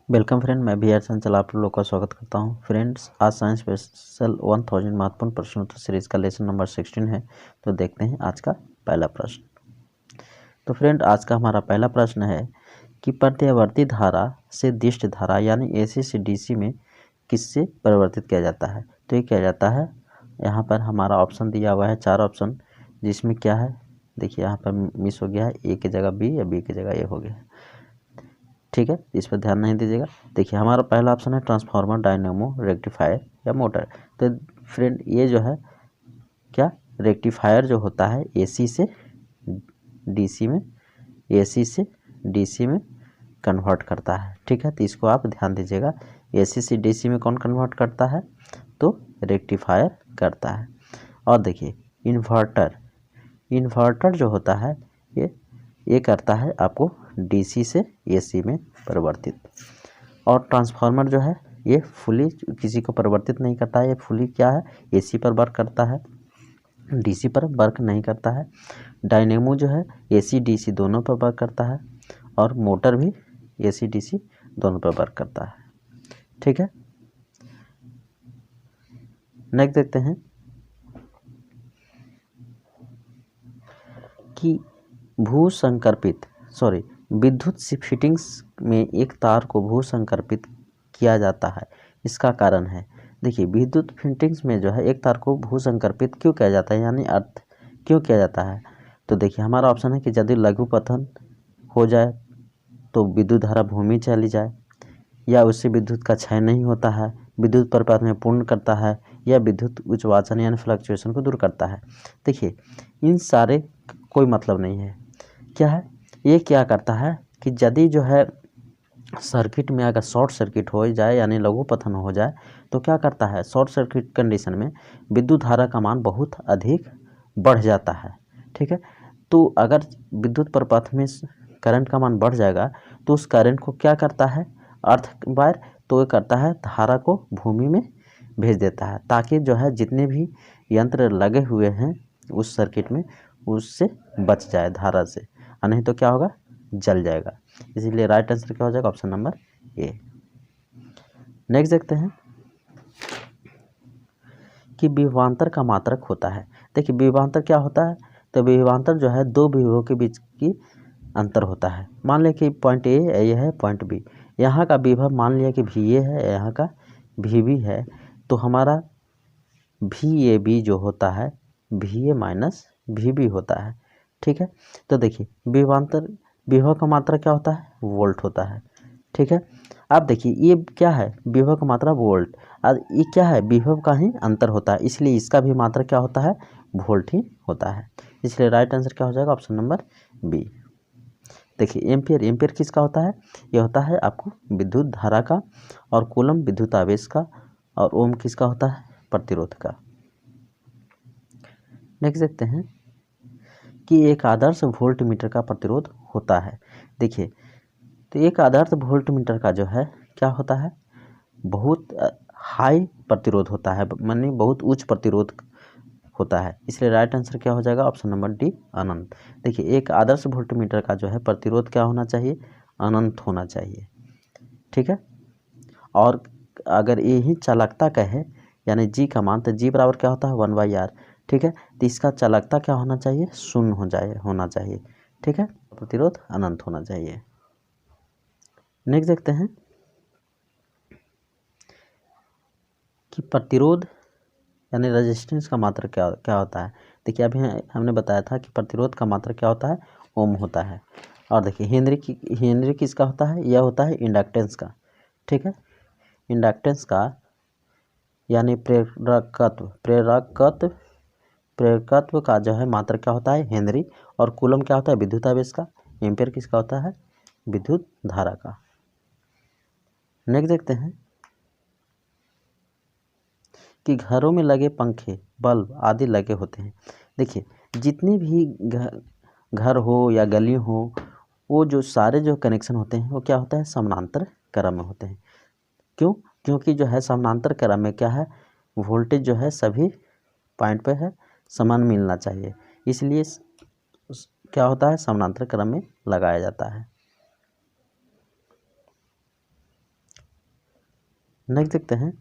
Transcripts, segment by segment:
Welcome friend, मैं B are चंचल आप लोग का स्वागत करता हूं। फ्रेंड्स, आज साइंस स्पेशल 1000 महत्वपूर्ण प्रश्नोत्तर सीरीज का लेसन नंबर 16 है। तो देखते हैं आज का पहला प्रश्न। तो फ्रेंड, आज का हमारा पहला प्रश्न है कि प्रत्यावर्ती धारा से दिष्ट धारा यानी एसी से डीसी में किससे परिवर्तित किया जाता है। तो ये किया जाता है, यहाँ पर हमारा ऑप्शन दिया हुआ है 4 ऑप्शन, जिसमें क्या है देखिए, यहाँ पर मिस हो गया है, ए की जगह बी या बी की जगह ए हो गया है। ठीक है, इस पर ध्यान नहीं दीजिएगा। देखिए, हमारा पहला ऑप्शन है ट्रांसफार्मर, डायनेमो, रेक्टिफायर या मोटर। तो फ्रेंड, ये जो है क्या, रेक्टिफायर जो होता है एसी से डीसी में, एसी से डीसी में कन्वर्ट करता है। ठीक है, तो इसको आप ध्यान दीजिएगा। एसी से डीसी में कौन कन्वर्ट करता है? तो रेक्टिफायर करता है। और देखिए, इन्वर्टर जो होता है ये करता है आपको डीसी से एसी में परिवर्तित। और ट्रांसफार्मर जो है ये फुली किसी को परिवर्तित नहीं करता है, ये फुली क्या है, एसी पर वर्क करता है, डीसी पर वर्क नहीं करता है। डायनेमो जो है एसी डीसी दोनों पर वर्क करता है, और मोटर भी एसी डीसी दोनों पर वर्क करता है। ठीक है, नेक्स्ट देखते हैं कि विद्युत फिटिंग्स में एक तार को भूसंकर्पित किया जाता है, इसका कारण है। देखिए, विद्युत फिटिंग्स में जो है एक तार को भूसंकर्पित क्यों किया जाता है, यानी अर्थ क्यों किया जाता है। तो देखिए, हमारा ऑप्शन है कि यदि लघु पतन हो जाए तो विद्युत धारा भूमि चली जाए, या उससे विद्युत का क्षय नहीं होता है, विद्युत प्रपात में पूर्ण करता है, या विद्युत उच्चवाचन यानी फ्लक्चुएशन को दूर करता है। देखिए, इन सारे कोई मतलब नहीं है। क्या है, ये क्या करता है कि यदि जो है सर्किट में अगर शॉर्ट सर्किट हो जाए यानी लघु पतन हो जाए, तो क्या करता है, शॉर्ट सर्किट कंडीशन में विद्युत धारा का मान बहुत अधिक बढ़ जाता है। ठीक है, तो अगर विद्युत प्रपात में करंट का मान बढ़ जाएगा तो उस करंट को क्या करता है, अर्थ वायर, तो ये करता है धारा को भूमि में भेज देता है, ताकि जो है जितने भी यंत्र लगे हुए हैं उस सर्किट में उससे बच जाए धारा से, और नहीं तो क्या होगा, जल जाएगा। इसीलिए राइट आंसर क्या हो जाएगा, ऑप्शन नंबर ए। नेक्स्ट देखते हैं कि विभवांतर का मात्रक होता है। देखिए, विभवांतर क्या होता है, तो विभवांतर जो है दो विभवों के बीच की अंतर होता है। मान लिया कि पॉइंट ए ये है, पॉइंट बी, यहाँ का विभव मान लिया कि वी ए है, यहाँ का वी बी है, तो हमारा वी ए बी जो होता है V A minus V B होता है। ठीक है, तो देखिए, विभव का मात्रा क्या होता है, वोल्ट होता है। ठीक है, अब देखिए, ये क्या है, विभव का मात्रा वोल्ट, और ये क्या है, विभव का ही अंतर होता है, इसलिए इसका भी मात्रा क्या होता है, वोल्ट ही होता है। इसलिए राइट आंसर क्या हो जाएगा, ऑप्शन नंबर बी। देखिए, एम्पियर किसका होता है, यह होता है आपको विद्युत धारा का, और कूलम विद्युत आवेश का, और ओम किसका होता है, प्रतिरोध का। नेक्स्ट देखते हैं कि एक आदर्श वोल्ट मीटर का प्रतिरोध होता है। देखिए, तो एक आदर्श वोल्ट मीटर का जो है क्या होता है, बहुत हाई प्रतिरोध होता है, माने बहुत उच्च प्रतिरोध होता है। इसलिए राइट आंसर क्या हो जाएगा, ऑप्शन नंबर डी, अनंत। देखिए, एक आदर्श वोल्ट मीटर का जो है प्रतिरोध क्या होना चाहिए, अनंत होना चाहिए। ठीक है, और अगर यही चालकता का है यानी जी का मान, तो जी बराबर क्या होता है, 1/r। ठीक है, तो इसका चालकता क्या होना चाहिए, शून्य होना चाहिए। ठीक है, प्रतिरोध अनंत होना चाहिए। नेक्स्ट देखते हैं कि प्रतिरोध यानी रेजिस्टेंस का मात्रा क्या होता है। देखिए, अभी हमने बताया था कि प्रतिरोध का मात्रा क्या होता है, ओम होता है। और देखिए, हेनरी किसका होता है, यह होता है इंडक्टेंस का। ठीक है, इंडक्टेंस का यानी प्रेरकत्व का जो है मात्रा क्या होता है, हेनरी। और कूलम क्या होता है, विद्युत आवेश का। एम्पियर किसका होता है, विद्युत धारा का। नेक्स्ट देखते हैं कि घरों में लगे पंखे, बल्ब आदि लगे होते हैं। देखिए, जितने भी घर हो या गली हो, वो जो सारे जो कनेक्शन होते हैं वो क्या होता है, समानांतर क्रम में होते हैं। क्यों? क्योंकि जो है समानांतर क्रम में क्या है, वोल्टेज जो है सभी पॉइंट पे है समान मिलना चाहिए, इसलिए क्या होता है, समानांतर क्रम में लगाया जाता है। नेक्स्ट देखते हैं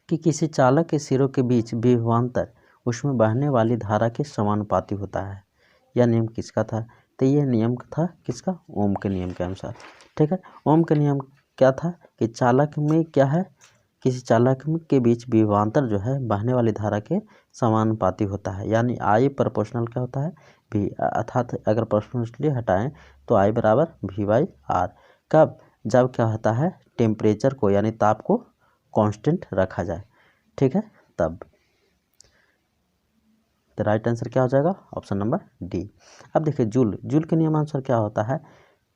कि किसी चालक के सिरों के बीच विभवांतर उसमें बहने वाली धारा के समानुपाती होता है। यह नियम किसका था? तो यह नियम था किसका? ओम के नियम के अनुसार। ठीक है, ओम का नियम क्या था कि चालक में क्या है, किसी चालक के बीच विभवांतर जो है बहने वाली धारा के समानुपाती होता है, यानी आई प्रोपोर्शनल क्या होता है? भी, अर्थात अगर प्रोपोर्शनली हटाएं तो आई बराबर वी बाई आर। कब? जब क्या होता है, टेम्परेचर को यानी ताप को कांस्टेंट रखा जाए। ठीक है, तब तो राइट आंसर क्या हो जाएगा? Option number D. अब देखिए जूल के नियमानुसार क्या होता है,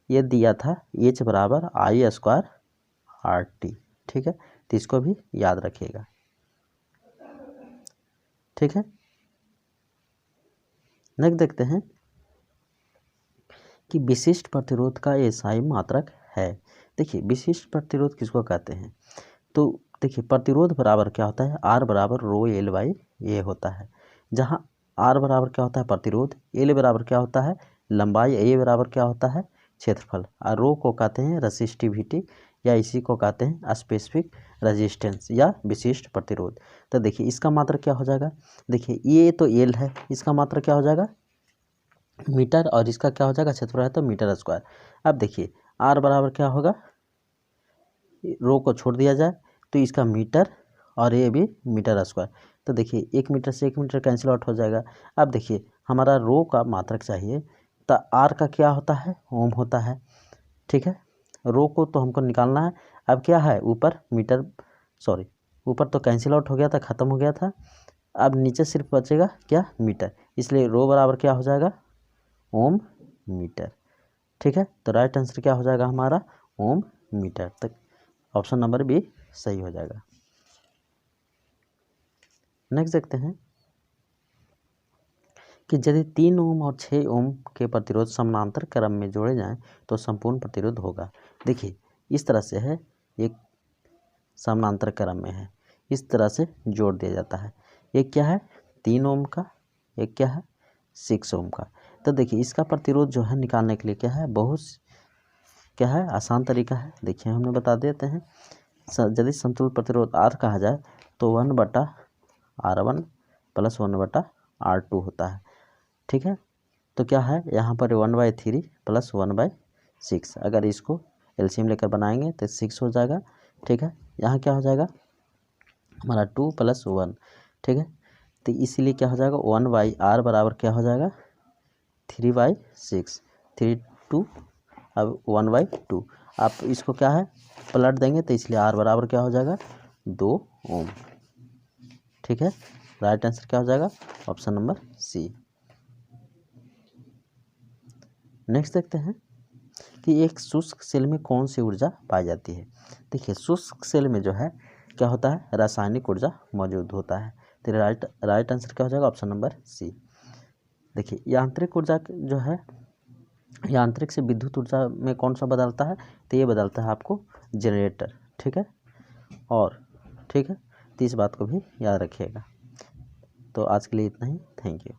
ये दिया था H बराबर आई स्क्वायर आर टी। ठीक है, तो इसको भी याद रखिएगा। ठीक है, नेक्स्ट देखते हैं कि विशिष्ट प्रतिरोध का एसआई मात्रक है। देखिए विशिष्ट प्रतिरोध किसको कहते हैं? तो देखिए प्रतिरोध बराबर क्या होता है, आर बराबर रो एल बाई ए होता है, जहाँ आर बराबर क्या होता है? प्रतिरोध, एल बराबर क्या होता है? लंबाई, ए बराबर क्या होता है? क्षेत्रफल, और रो को कहते हैं रेसिस्टिविटी या इसी को कहते हैं स्पेसिफिक रेजिस्टेंस या विशिष्ट प्रतिरोध। तो देखिए इसका मात्रा क्या हो जाएगा? देखिए ये तो एल है, इसका मात्रा क्या हो जाएगा? मीटर, और इसका क्या हो जाएगा? क्षेत्रफल है तो मीटर स्क्वायर। अब देखिए आर बराबर क्या होगा, रो को छोड़ दिया जाए तो इसका मीटर और ये भी मीटर स्क्वायर। तो देखिए 1 मीटर से 1 मीटर कैंसिल आउट हो जाएगा। अब देखिए हमारा रो का मात्रक चाहिए, तो आर का क्या होता है? ओम होता है। ठीक है, रो को तो हमको निकालना है। अब क्या है, ऊपर मीटर, सॉरी ऊपर तो कैंसिल आउट हो गया था, ख़त्म हो गया था, अब नीचे सिर्फ बचेगा क्या? मीटर, इसलिए रो बराबर क्या हो जाएगा? ओम मीटर। ठीक है, तो राइट आंसर क्या हो जाएगा हमारा? ओम मीटर। तक ऑप्शन नंबर बी सही हो जाएगा। नेक्स्ट देखते हैं कि यदि 3 ओम और 6 ओम के प्रतिरोध समानांतर क्रम में जोड़े जाएं तो संपूर्ण प्रतिरोध होगा। देखिए इस तरह से है, एक समानांतर क्रम में है, इस तरह से जोड़ दिया जाता है। एक क्या है? 3 ओम का, एक क्या है? 6 ओम का। तो देखिए इसका प्रतिरोध जो है निकालने के लिए क्या है, बहुत क्या है, आसान तरीका है। देखिए हमने बता देते हैं, यदि समतुल्य प्रतिरोध R कहा जाए तो 1/R1 प्लस 1/R2 होता है। ठीक है, तो क्या है यहाँ पर 1/3 प्लस 1/6, अगर इसको एलसीएम लेकर बनाएंगे तो 6 हो जाएगा। ठीक है, यहाँ क्या हो जाएगा हमारा 2 + 1। ठीक है, तो इसीलिए क्या हो जाएगा 1/R बराबर क्या हो जाएगा 3/6, 3 2, अब 1/2। आप इसको क्या है पलट देंगे तो इसलिए R बराबर क्या हो जाएगा 2 ओम। ठीक है, राइट आंसर क्या हो जाएगा? ऑप्शन नंबर सी। नेक्स्ट देखते हैं कि एक शुष्क सेल में कौन सी ऊर्जा पाई जाती है। देखिए शुष्क सेल में जो है क्या होता है, रासायनिक ऊर्जा मौजूद होता है। तो राइट आंसर क्या हो जाएगा? Option number C. देखिए यांत्रिक ऊर्जा जो है, यांत्रिक से विद्युत ऊर्जा में कौन सा बदलता है, तो ये बदलता है आपको जनरेटर। ठीक है, और ठीक है, तो इस बात को भी याद रखिएगा। तो आज के लिए इतना ही, थैंक यू।